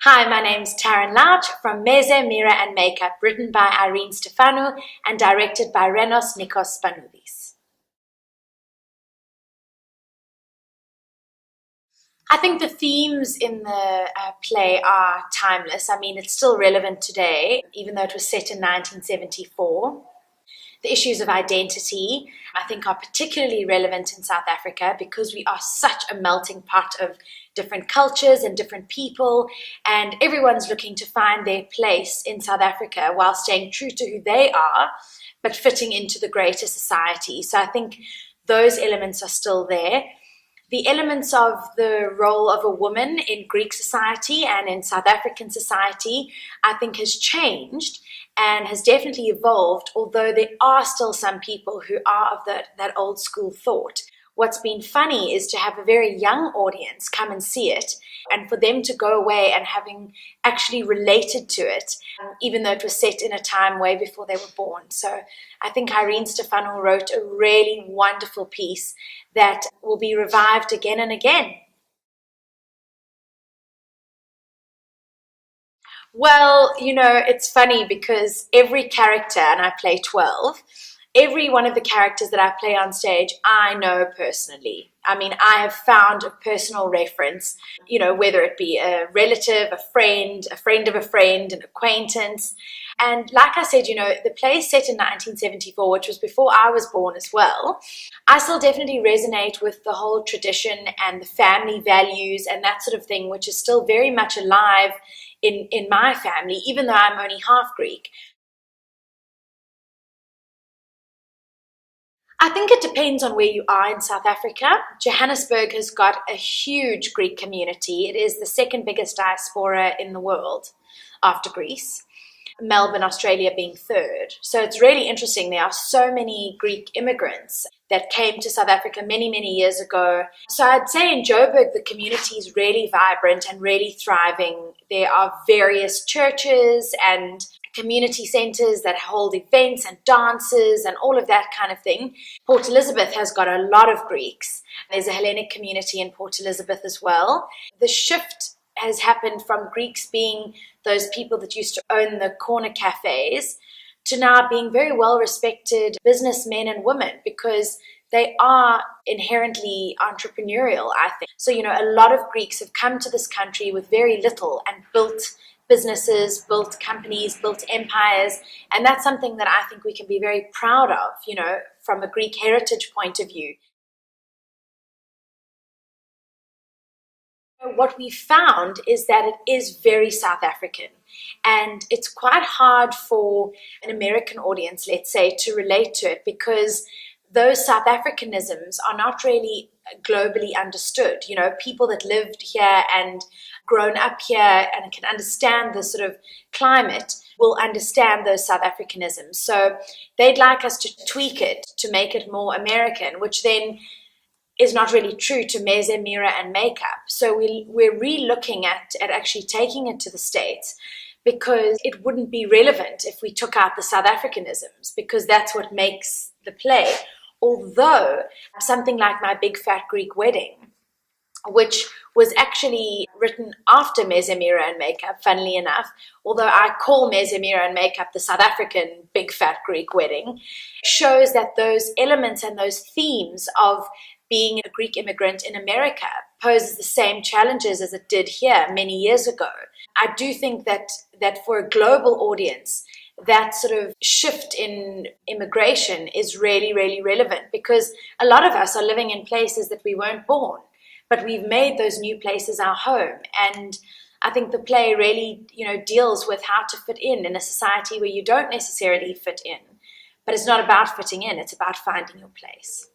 Hi, my name's Taryn Louch from Meze, Mira and Makeup, written by Irene Stefanou and directed by Renos Nikos Spanoudis. I think the themes in the play are timeless. I mean, it's still relevant today, even though it was set in 1974. The issues of identity, I think, are particularly relevant in South Africa because we are such a melting pot of different cultures and different people, and everyone's looking to find their place in South Africa while staying true to who they are, but fitting into the greater society. So I think those elements are still there. The elements of the role of a woman in Greek society and in South African society, I think, has changed and has definitely evolved, although there are still some people who are of that old school thought. What's been funny is to have a very young audience come and see it and for them to go away and having actually related to it, even though it was set in a time way before they were born. So I think Irene Stefanou wrote a really wonderful piece that will be revived again and again. Well, it's funny because every character, and I play 12, every one of the characters that I play on stage, I know personally. I mean, I have found a personal reference, whether it be a relative, a friend of a friend, an acquaintance. And like I said, the play is set in 1974, which was before I was born as well. I still definitely resonate with the whole tradition and the family values and that sort of thing, which is still very much alive in my family, even though I'm only half Greek. I think it depends on where you are in South Africa. Johannesburg has got a huge Greek community. It is the second biggest diaspora in the world after Greece. Melbourne, Australia being third. So it's really interesting. There are so many Greek immigrants that came to South Africa many, many years ago. So I'd say in Joburg, the community is really vibrant and really thriving. There are various churches and community centres that hold events and dances and all of that kind of thing. Port Elizabeth has got a lot of Greeks. There's a Hellenic community in Port Elizabeth as well. The shift has happened from Greeks being those people that used to own the corner cafes to now being very well-respected businessmen and women because they are inherently entrepreneurial, I think. So, a lot of Greeks have come to this country with very little and built businesses, built companies, built empires, and that's something that I think we can be very proud of, from a Greek heritage point of view. What we found is that it is very South African, and it's quite hard for an American audience, let's say, to relate to it because those South Africanisms are not really globally understood. People that lived here and grown up here and can understand the sort of climate will understand those South Africanisms. So they'd like us to tweak it to make it more American, which then is not really true to Meze, Mira and Makeup. So we're re-looking at actually taking it to the States because it wouldn't be relevant if we took out the South Africanisms because that's what makes the play. Although something like My Big Fat Greek Wedding, which was actually written after Meze, Mira and Makeup, funnily enough, although I call Meze, Mira and Makeup the South African Big Fat Greek Wedding, shows that those elements and those themes of being a Greek immigrant in America poses the same challenges as it did here many years ago. I do think that for a global audience, that sort of shift in immigration is really, really relevant because a lot of us are living in places that we weren't born, but we've made those new places our home. And I think the play really, deals with how to fit in a society where you don't necessarily fit in. But it's not about fitting in, it's about finding your place.